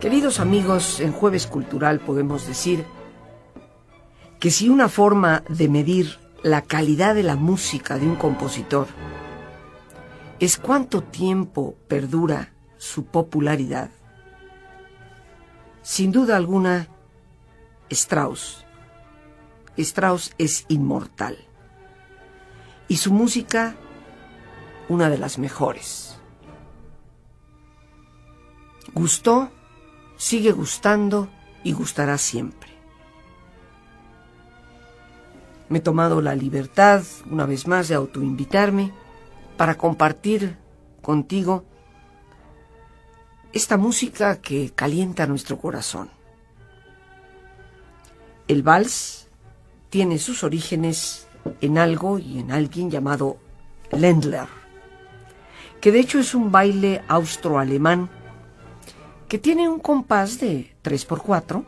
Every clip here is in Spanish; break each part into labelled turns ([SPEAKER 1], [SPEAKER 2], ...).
[SPEAKER 1] Queridos amigos, en Jueves Cultural podemos decir que si una forma de medir la calidad de la música de un compositor es cuánto tiempo perdura su popularidad, sin duda alguna, Strauss es inmortal y su música una de las mejores. Gustó, sigue gustando y gustará siempre. Me he tomado la libertad, una vez más, de autoinvitarme para compartir contigo esta música que calienta nuestro corazón. El vals tiene sus orígenes en algo y en alguien llamado Ländler, que de hecho es un baile austroalemán que tiene un compás de 3x4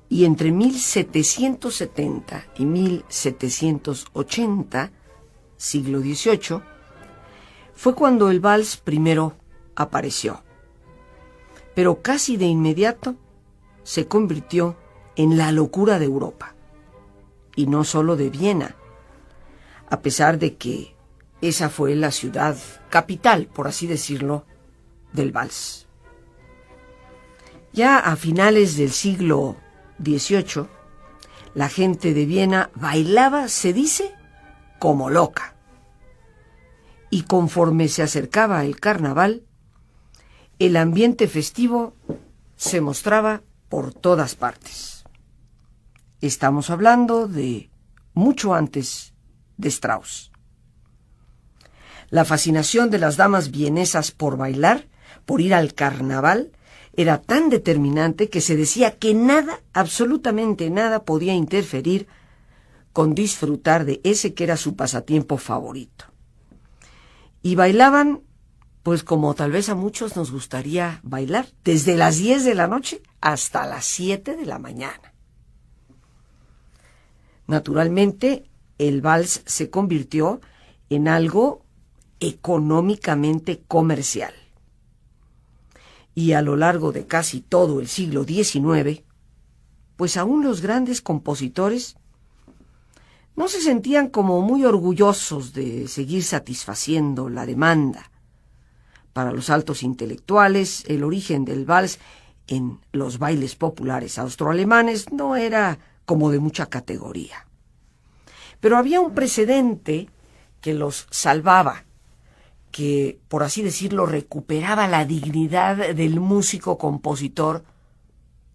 [SPEAKER 1] y entre 1770 y 1780, siglo XVIII, fue cuando el vals primero apareció. Pero casi de inmediato se convirtió en la locura de Europa, y no solo de Viena, a pesar de que esa fue la ciudad capital, por así decirlo, del vals. Ya a finales del siglo XVIII, la gente de Viena bailaba, se dice, como loca. Y conforme se acercaba el carnaval, el ambiente festivo se mostraba por todas partes. Estamos hablando de mucho antes de Strauss. La fascinación de las damas vienesas por bailar, por ir al carnaval, era tan determinante que se decía que nada, absolutamente nada, podía interferir con disfrutar de ese que era su pasatiempo favorito. Y bailaban, pues como tal vez a muchos nos gustaría bailar, desde las 10 de la noche hasta las 7 de la mañana. Naturalmente, el vals se convirtió en algo económicamente comercial. Y a lo largo de casi todo el siglo XIX, pues aún los grandes compositores no se sentían como muy orgullosos de seguir satisfaciendo la demanda. Para los altos intelectuales, el origen del vals en los bailes populares austroalemanes no era como de mucha categoría. Pero había un precedente que los salvaba, que, por así decirlo, recuperaba la dignidad del músico compositor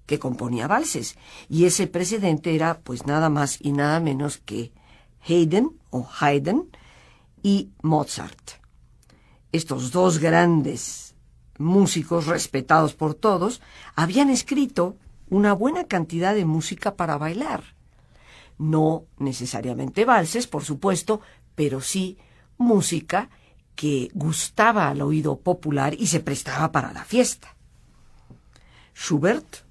[SPEAKER 1] que componía valses. Y ese precedente era, pues, nada más y nada menos que Haydn y Mozart. Estos dos grandes músicos, respetados por todos, habían escrito una buena cantidad de música para bailar. No necesariamente valses, por supuesto, pero sí música que gustaba al oído popular y se prestaba para la fiesta. Schubert,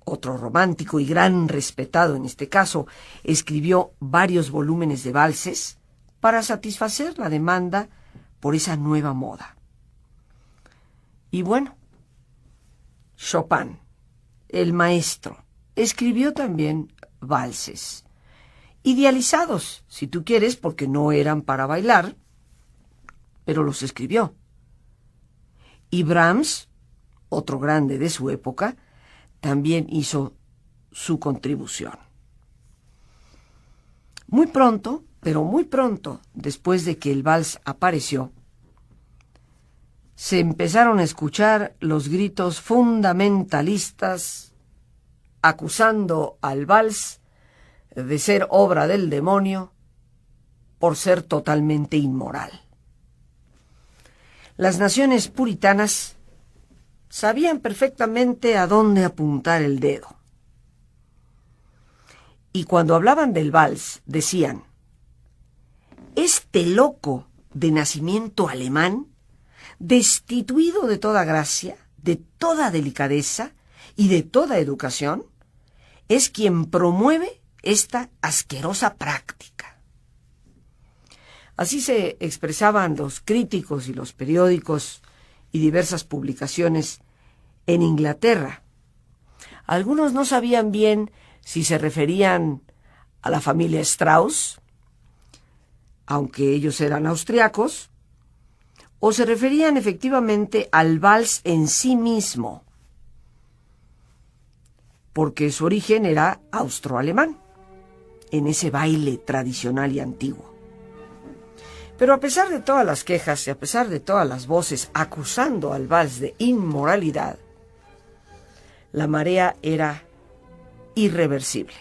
[SPEAKER 1] otro romántico y gran respetado en este caso, escribió varios volúmenes de valses para satisfacer la demanda por esa nueva moda. Y bueno, Chopin, el maestro, escribió también valses, idealizados, si tú quieres, porque no eran para bailar, pero los escribió. Y Brahms, otro grande de su época, también hizo su contribución. Muy pronto, pero muy pronto, después de que el vals apareció, se empezaron a escuchar los gritos fundamentalistas acusando al vals de ser obra del demonio por ser totalmente inmoral. Las naciones puritanas sabían perfectamente a dónde apuntar el dedo. Y cuando hablaban del vals, decían: este loco de nacimiento alemán, destituido de toda gracia, de toda delicadeza y de toda educación, es quien promueve esta asquerosa práctica. Así se expresaban los críticos y los periódicos y diversas publicaciones en Inglaterra. Algunos no sabían bien si se referían a la familia Strauss, aunque ellos eran austriacos, o se referían efectivamente al vals en sí mismo, porque su origen era austroalemán, en ese baile tradicional y antiguo. Pero a pesar de todas las quejas y a pesar de todas las voces acusando al vals de inmoralidad, la marea era irreversible.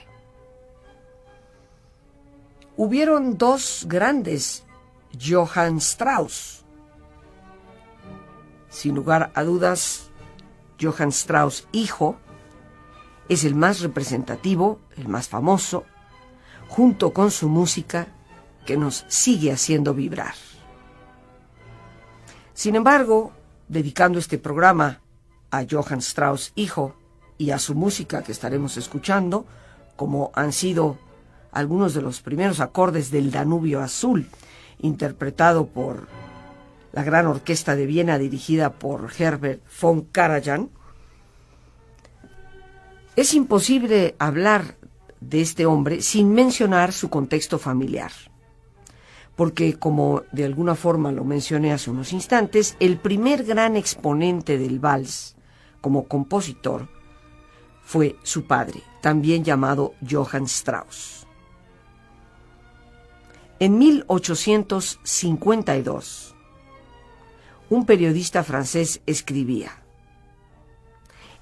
[SPEAKER 1] Hubieron dos grandes Johann Strauss. Sin lugar a dudas, Johann Strauss hijo es el más representativo, el más famoso, junto con su música que nos sigue haciendo vibrar. Sin embargo, dedicando este programa a Johann Strauss hijo y a su música que estaremos escuchando, como han sido algunos de los primeros acordes del Danubio Azul, interpretado por la Gran Orquesta de Viena dirigida por Herbert von Karajan, es imposible hablar de este hombre sin mencionar su contexto familiar, porque, como de alguna forma lo mencioné hace unos instantes, el primer gran exponente del vals como compositor fue su padre, también llamado Johann Strauss. En 1852, un periodista francés escribía: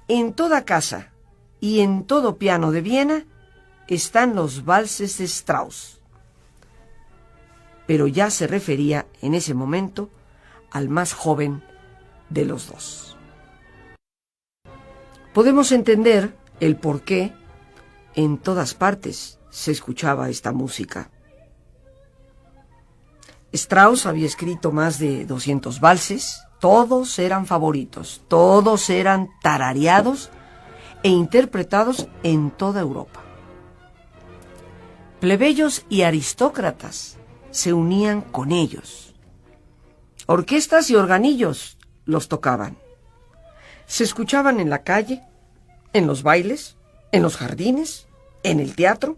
[SPEAKER 1] «En toda casa y en todo piano de Viena están los valses de Strauss», pero ya se refería en ese momento al más joven de los dos. Podemos entender el por qué en todas partes se escuchaba esta música. Strauss había escrito más de 200 valses, todos eran favoritos, todos eran tarareados e interpretados en toda Europa. Plebeyos y aristócratas se unían con ellos. Orquestas y organillos los tocaban. Se escuchaban en la calle, en los bailes, en los jardines, en el teatro.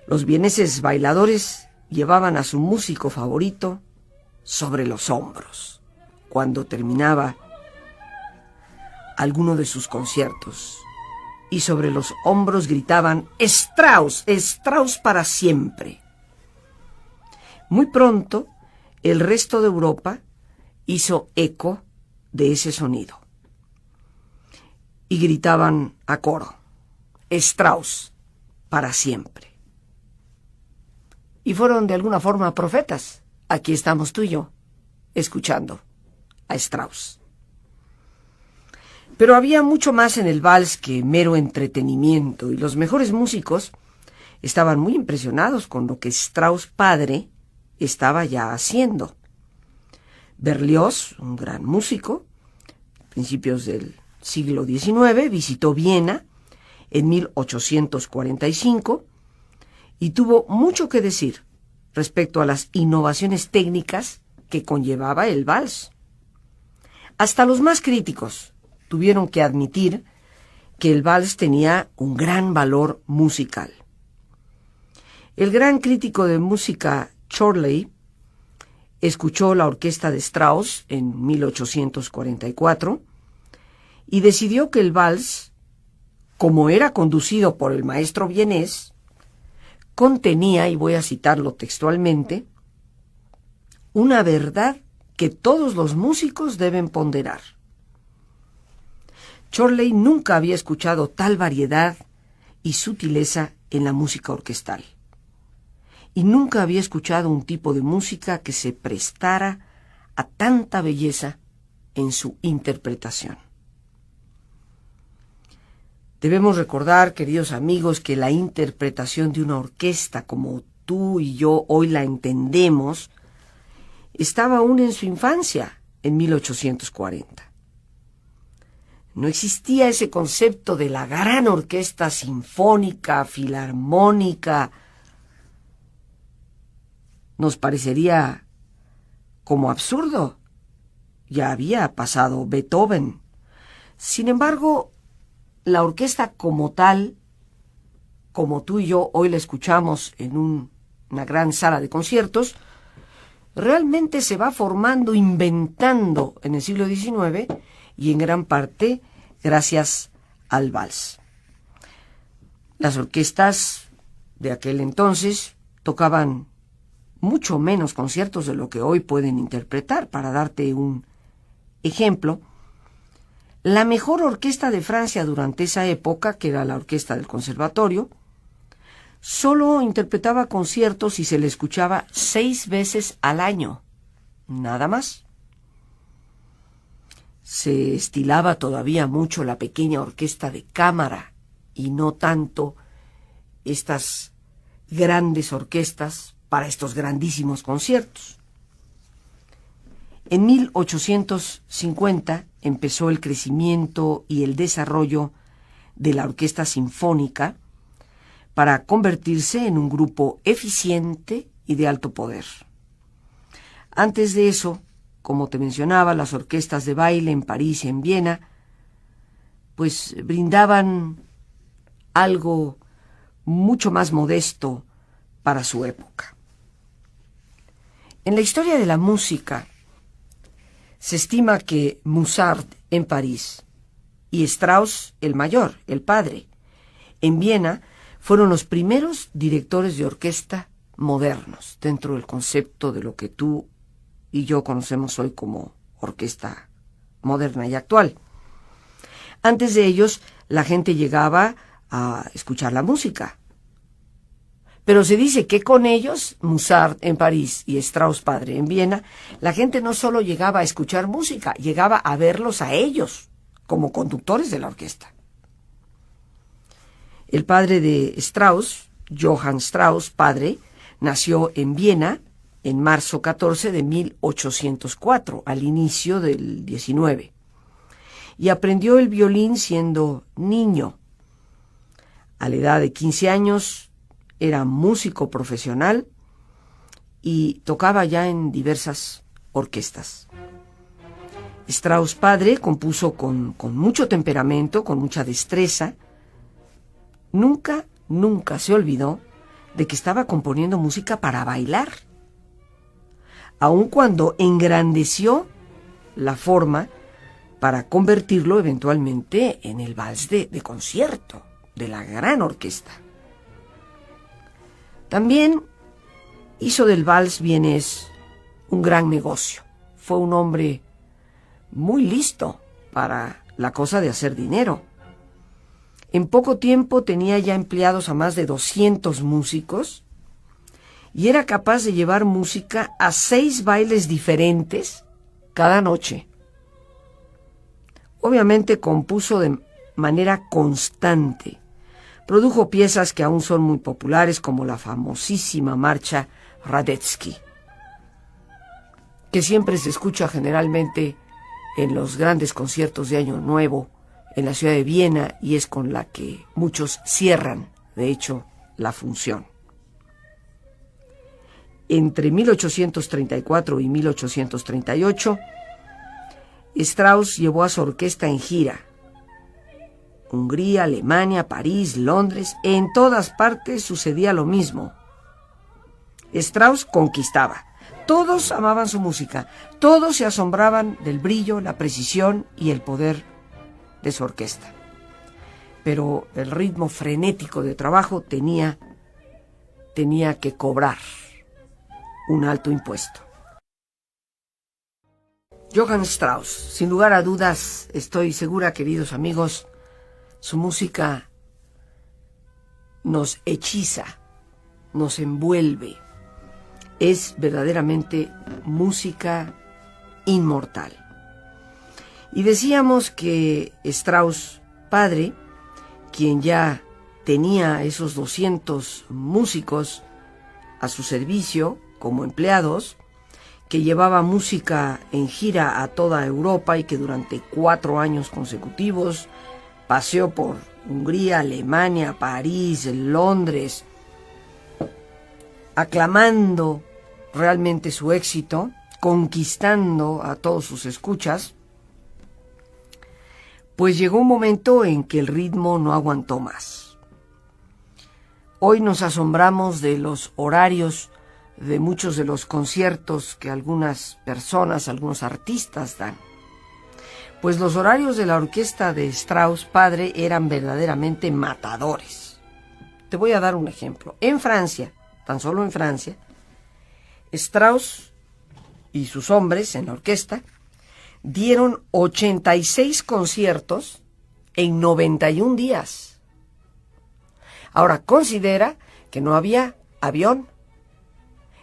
[SPEAKER 1] Los vieneses bailadores llevaban a su músico favorito sobre los hombros cuando terminaba alguno de sus conciertos, y sobre los hombros gritaban: «Strauss, Strauss para siempre». Muy pronto, el resto de Europa hizo eco de ese sonido y gritaban a coro: «Strauss para siempre». Y fueron de alguna forma profetas. Aquí estamos tú y yo, escuchando a Strauss. Pero había mucho más en el vals que mero entretenimiento, y los mejores músicos estaban muy impresionados con lo que Strauss padre estaba ya haciendo. Berlioz, un gran músico, a principios del siglo XIX, visitó Viena en 1845 y tuvo mucho que decir respecto a las innovaciones técnicas que conllevaba el vals. Hasta los más críticos tuvieron que admitir que el vals tenía un gran valor musical. El gran crítico de música Chorley escuchó la orquesta de Strauss en 1844 y decidió que el vals, como era conducido por el maestro vienés, contenía, y voy a citarlo textualmente, una verdad que todos los músicos deben ponderar. Chorley nunca había escuchado tal variedad y sutileza en la música orquestal, y nunca había escuchado un tipo de música que se prestara a tanta belleza en su interpretación. Debemos recordar, queridos amigos, que la interpretación de una orquesta como tú y yo hoy la entendemos estaba aún en su infancia, en 1840. No existía ese concepto de la gran orquesta sinfónica, filarmónica. Nos parecería como absurdo. Ya había pasado Beethoven Sin embargo, la orquesta como tal, como tú y yo hoy la escuchamos en una gran sala de conciertos, realmente se va formando, inventando en el siglo XIX y en gran parte gracias al vals. Las orquestas de aquel entonces tocaban mucho menos conciertos de lo que hoy pueden interpretar. Para darte un ejemplo, la mejor orquesta de Francia durante esa época, que era la orquesta del Conservatorio, solo interpretaba conciertos y se le escuchaba 6 veces al año, nada más. Se estilaba todavía mucho la pequeña orquesta de cámara y no tanto estas grandes orquestas para estos grandísimos conciertos. En 1850 empezó el crecimiento y el desarrollo de la orquesta sinfónica para convertirse en un grupo eficiente y de alto poder. Antes de eso, como te mencionaba, las orquestas de baile en París y en Viena, pues brindaban algo mucho más modesto para su época. En la historia de la música, se estima que Mozart en París y Strauss, el mayor, el padre, en Viena, fueron los primeros directores de orquesta modernos dentro del concepto de lo que tú y yo conocemos hoy como orquesta moderna y actual. Antes de ellos, la gente llegaba a escuchar la música. Pero se dice que con ellos, Mozart en París y Strauss padre en Viena, la gente no solo llegaba a escuchar música, llegaba a verlos a ellos como conductores de la orquesta. El padre de Strauss, Johann Strauss padre, nació en Viena en marzo 14 de 1804, al inicio del 19, y aprendió el violín siendo niño. A la edad de 15 años era músico profesional y tocaba ya en diversas orquestas. Strauss padre compuso con mucho temperamento, con mucha destreza. Nunca se olvidó de que estaba componiendo música para bailar, aun cuando engrandeció la forma para convertirlo eventualmente en el vals de concierto de la gran orquesta. También hizo del vals vienés un gran negocio. Fue un hombre muy listo para la cosa de hacer dinero. En poco tiempo tenía ya empleados a más de 200 músicos y era capaz de llevar música a 6 bailes diferentes cada noche. Obviamente compuso de manera constante. Produjo piezas que aún son muy populares, como la famosísima marcha Radetzky, que siempre se escucha generalmente en los grandes conciertos de Año Nuevo en la ciudad de Viena, y es con la que muchos cierran, de hecho, la función. Entre 1834 y 1838, Strauss llevó a su orquesta en gira. Hungría, Alemania, París, Londres, en todas partes sucedía lo mismo. Strauss conquistaba. Todos amaban su música, todos se asombraban del brillo, la precisión y el poder de su orquesta. Pero el ritmo frenético de trabajo tenía que cobrar un alto impuesto. Johann Strauss, sin lugar a dudas, estoy segura, queridos amigos, su música nos hechiza, nos envuelve. Es verdaderamente música inmortal. Y decíamos que Strauss padre, quien ya tenía esos 200 músicos a su servicio como empleados, que llevaba música en gira a toda Europa y que durante 4 años consecutivos paseó por Hungría, Alemania, París, Londres, aclamando realmente su éxito, conquistando a todos sus escuchas, Pues llegó un momento en que el ritmo no aguantó más. Hoy nos asombramos de los horarios de muchos de los conciertos que algunas personas, algunos artistas dan. Pues los horarios de la orquesta de Strauss padre eran verdaderamente matadores. Te voy a dar un ejemplo. En Francia, tan solo en Francia, Strauss y sus hombres en la orquesta dieron 86 conciertos en 91 días. Ahora, considera que no había avión,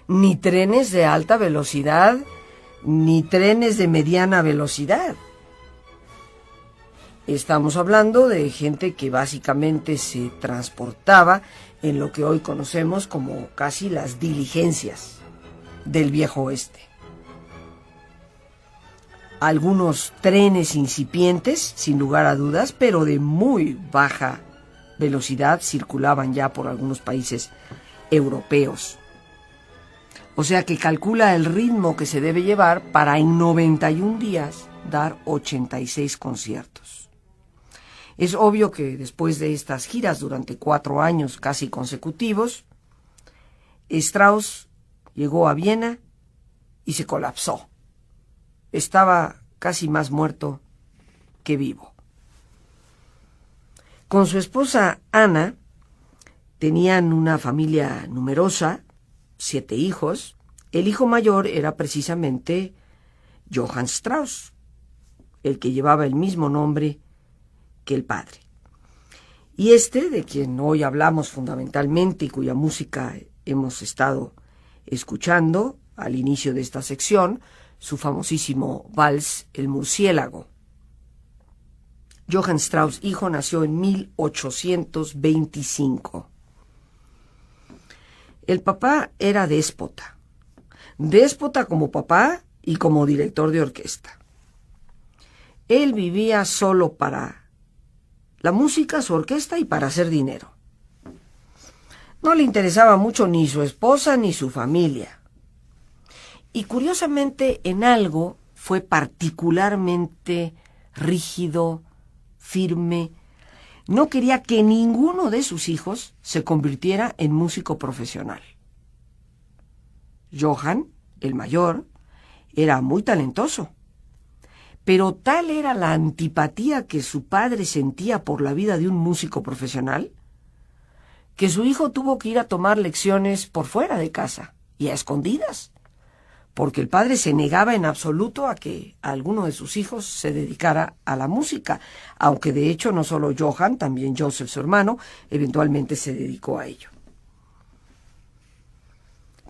[SPEAKER 1] ni trenes de alta velocidad, ni trenes de mediana velocidad. Estamos hablando de gente que básicamente se transportaba en lo que hoy conocemos como casi las diligencias del viejo oeste. Algunos trenes incipientes, sin lugar a dudas, pero de muy baja velocidad, circulaban ya por algunos países europeos. O sea que calcula el ritmo que se debe llevar para en 91 días dar 86 conciertos. Es obvio que después de estas giras durante 4 años casi consecutivos, Strauss llegó a Viena y se colapsó. Estaba casi más muerto que vivo. Con su esposa Anna tenían una familia numerosa, 7 hijos. El hijo mayor era precisamente Johann Strauss, el que llevaba el mismo nombre que el padre. Y de quien hoy hablamos fundamentalmente y cuya música hemos estado escuchando al inicio de esta sección, su famosísimo vals El Murciélago. Johann Strauss, hijo, nació en 1825. El papá era déspota como papá y como director de orquesta. Él vivía solo para la música, su orquesta y para hacer dinero. No le interesaba mucho ni su esposa ni su familia. Y curiosamente en algo fue particularmente rígido, firme. No quería que ninguno de sus hijos se convirtiera en músico profesional. Johann, el mayor, era muy talentoso, pero tal era la antipatía que su padre sentía por la vida de un músico profesional, que su hijo tuvo que ir a tomar lecciones por fuera de casa y a escondidas, porque el padre se negaba en absoluto a que alguno de sus hijos se dedicara a la música, aunque de hecho no solo Johann, también Joseph, su hermano, eventualmente se dedicó a ello.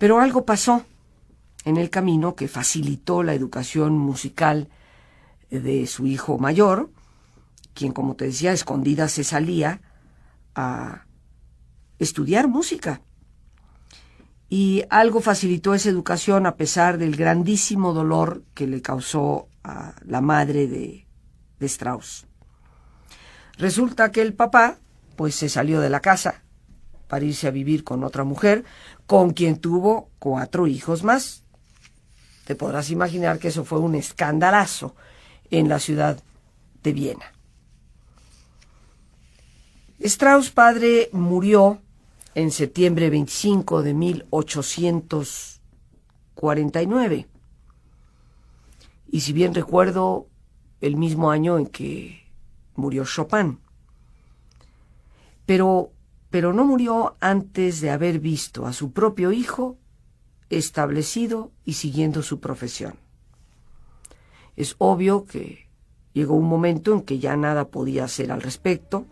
[SPEAKER 1] Pero algo pasó en el camino que facilitó la educación musical de su hijo mayor, quien, como te decía, a escondidas se salía a estudiar música. Y algo facilitó esa educación a pesar del grandísimo dolor que le causó a la madre de Strauss. Resulta que el papá, pues, se salió de la casa para irse a vivir con otra mujer, con quien tuvo 4 hijos más. Te podrás imaginar que eso fue un escandalazo en la ciudad de Viena. Strauss padre murió en septiembre 25 de 1849. Y si bien recuerdo, el mismo año en que murió Chopin. Pero no murió antes de haber visto a su propio hijo establecido y siguiendo su profesión. Es obvio que llegó un momento en que ya nada podía hacer al respecto,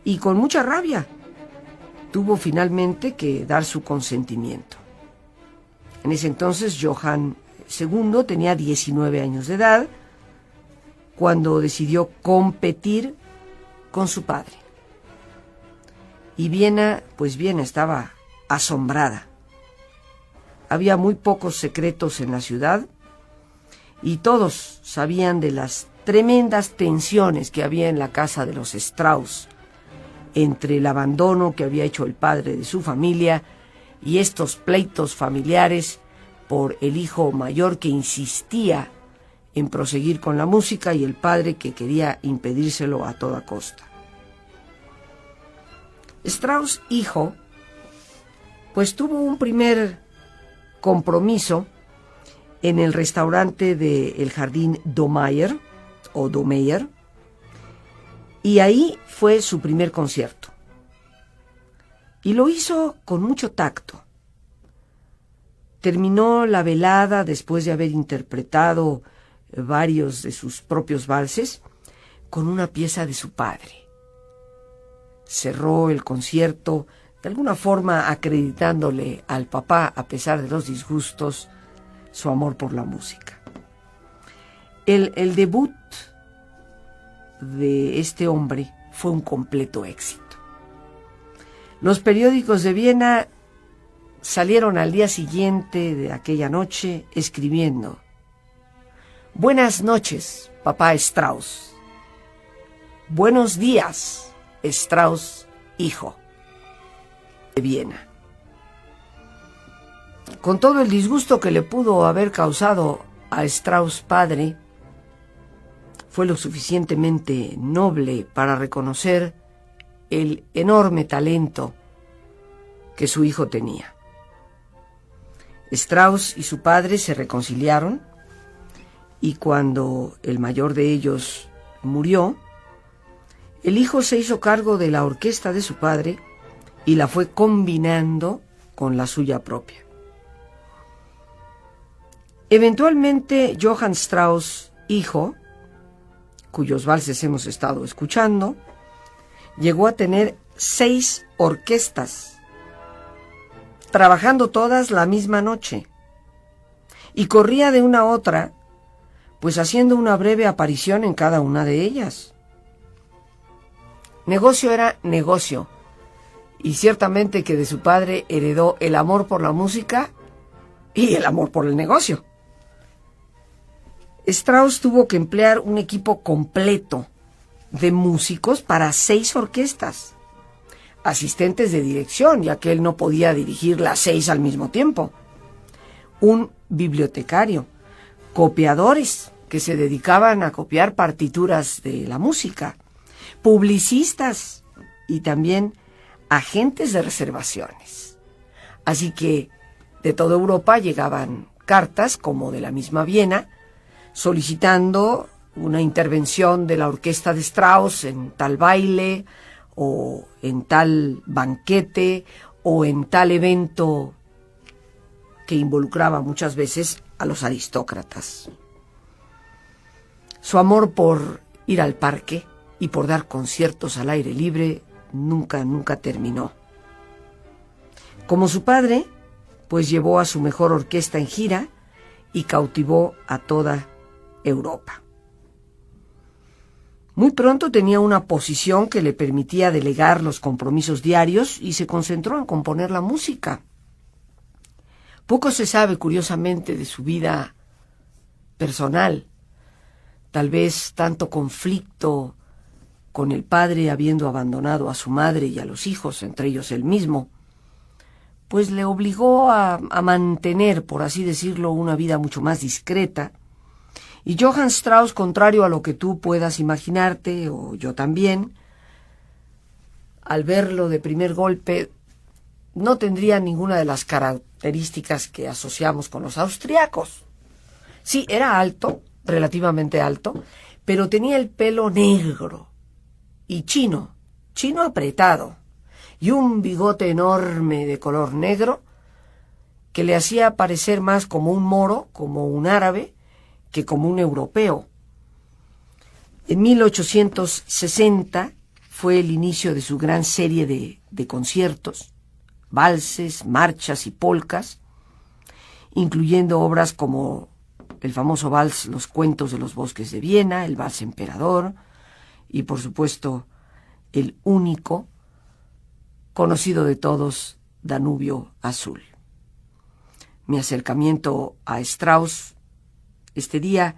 [SPEAKER 1] y con mucha rabia tuvo finalmente que dar su consentimiento. En ese entonces Johann II tenía 19 años de edad cuando decidió competir con su padre. Y Viena estaba asombrada. Había muy pocos secretos en la ciudad y todos sabían de las tremendas tensiones que había en la casa de los Strauss entre el abandono que había hecho el padre de su familia y estos pleitos familiares por el hijo mayor que insistía en proseguir con la música y el padre que quería impedírselo a toda costa. Strauss, hijo, pues tuvo un primer compromiso en el restaurante del Jardín Domeyer, y ahí fue su primer concierto. Y lo hizo con mucho tacto. Terminó la velada después de haber interpretado varios de sus propios valses con una pieza de su padre. Cerró el concierto de alguna forma acreditándole al papá, a pesar de los disgustos, su amor por la música. El debut de este hombre fue un completo éxito. Los periódicos de Viena salieron al día siguiente de aquella noche escribiendo: «Buenas noches, papá Strauss. Buenos días, Strauss, hijo», de Viena. Con todo el disgusto que le pudo haber causado a Strauss padre, fue lo suficientemente noble para reconocer el enorme talento que su hijo tenía. Strauss y su padre se reconciliaron, y cuando el mayor de ellos murió, el hijo se hizo cargo de la orquesta de su padre y la fue combinando con la suya propia. Eventualmente, Johann Strauss, hijo, cuyos valses hemos estado escuchando, llegó a tener 6 orquestas, trabajando todas la misma noche, y corría de una a otra, pues haciendo una breve aparición en cada una de ellas. Negocio era negocio, y ciertamente que de su padre heredó el amor por la música y el amor por el negocio. Strauss tuvo que emplear un equipo completo de músicos para 6 orquestas, asistentes de dirección, ya que él no podía dirigir las 6 al mismo tiempo, un bibliotecario, copiadores que se dedicaban a copiar partituras de la música, publicistas y también agentes de reservaciones. Así que de toda Europa llegaban cartas, como de la misma Viena, solicitando una intervención de la orquesta de Strauss en tal baile, o en tal banquete, o en tal evento que involucraba muchas veces a los aristócratas. Su amor por ir al parque y por dar conciertos al aire libre nunca terminó. Como su padre, pues llevó a su mejor orquesta en gira y cautivó a toda Europa. Muy pronto tenía una posición que le permitía delegar los compromisos diarios y se concentró en componer la música. Poco se sabe, curiosamente, de su vida personal. Tal vez tanto conflicto con el padre, habiendo abandonado a su madre y a los hijos, entre ellos él mismo, pues le obligó a mantener, por así decirlo, una vida mucho más discreta. Y Johann Strauss, contrario a lo que tú puedas imaginarte, o yo también, al verlo de primer golpe, no tendría ninguna de las características que asociamos con los austriacos. Sí, era alto, relativamente alto, pero tenía el pelo negro y chino apretado, y un bigote enorme de color negro que le hacía parecer más como un moro, como un árabe, que como un europeo. En 1860 fue el inicio de su gran serie de conciertos, valses, marchas y polcas, incluyendo obras como el famoso vals Los cuentos de los bosques de Viena, el vals Emperador y, por supuesto, el único, conocido de todos, Danubio Azul. Mi acercamiento a Strauss este día,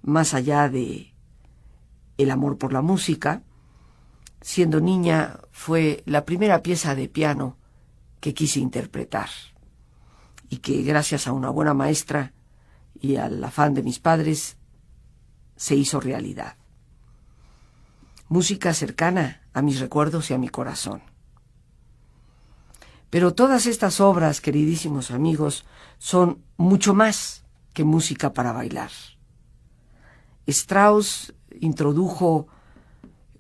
[SPEAKER 1] más allá de el amor por la música, siendo niña, fue la primera pieza de piano que quise interpretar, y que gracias a una buena maestra y al afán de mis padres se hizo realidad. Música cercana a mis recuerdos y a mi corazón. Pero todas estas obras, queridísimos amigos, son mucho más que música para bailar. Strauss introdujo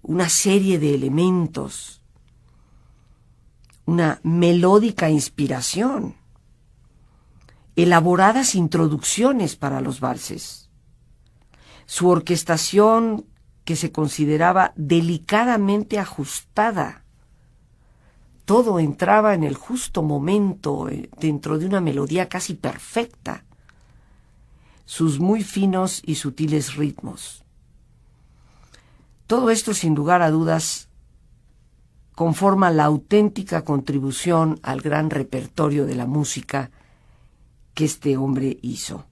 [SPEAKER 1] una serie de elementos, una melódica inspiración, elaboradas introducciones para los valses. Su orquestación, que se consideraba delicadamente ajustada, todo entraba en el justo momento, dentro de una melodía casi perfecta. Sus muy finos y sutiles ritmos. Todo esto, sin lugar a dudas, conforma la auténtica contribución al gran repertorio de la música que este hombre hizo.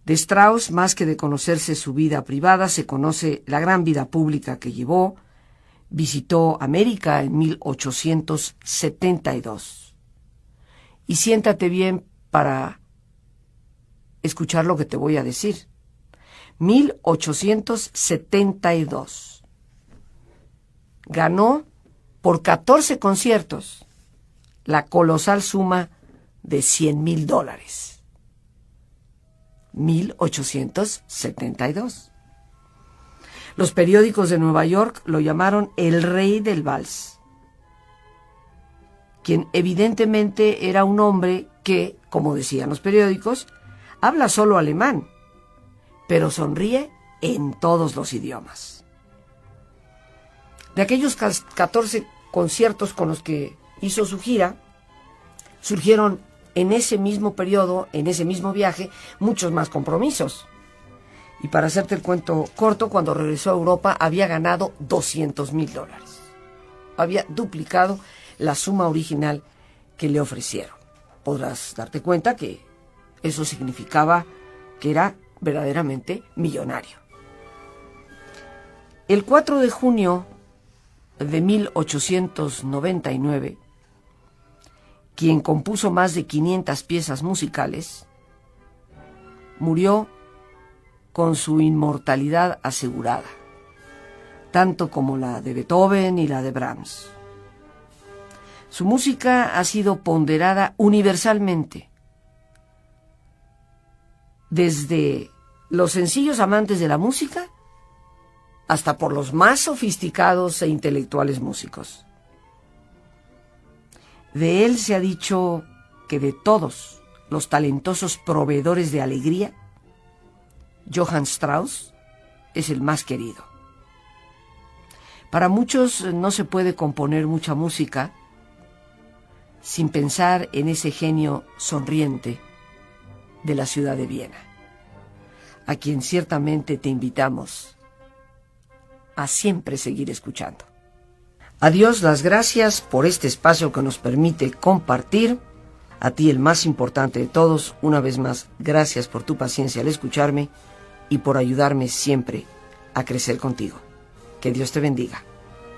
[SPEAKER 1] De Strauss, más que de conocerse su vida privada, se conoce la gran vida pública que llevó. Visitó América en 1872. Y siéntate bien para escuchar lo que te voy a decir. 1872. Ganó por 14 conciertos la colosal suma de $100,000. 1872. Los periódicos de Nueva York lo llamaron el rey del vals, quien evidentemente era un hombre que, como decían los periódicos, habla solo alemán, pero sonríe en todos los idiomas. De aquellos 14 conciertos con los que hizo su gira, surgieron en ese mismo periodo, en ese mismo viaje, muchos más compromisos. Y para hacerte el cuento corto, cuando regresó a Europa había ganado $200,000. Había duplicado la suma original que le ofrecieron. Podrás darte cuenta que eso significaba que era verdaderamente millonario. El 4 de junio de 1899, quien compuso más de 500 piezas musicales, murió con su inmortalidad asegurada, tanto como la de Beethoven y la de Brahms. Su música ha sido ponderada universalmente, desde los sencillos amantes de la música hasta por los más sofisticados e intelectuales músicos. De él se ha dicho que de todos los talentosos proveedores de alegría, Johann Strauss es el más querido. Para muchos no se puede componer mucha música sin pensar en ese genio sonriente de la ciudad de Viena, a quien ciertamente te invitamos a siempre seguir escuchando. A Dios las gracias por este espacio que nos permite compartir. A ti, el más importante de todos, una vez más, gracias por tu paciencia al escucharme y por ayudarme siempre a crecer contigo. Que Dios te bendiga.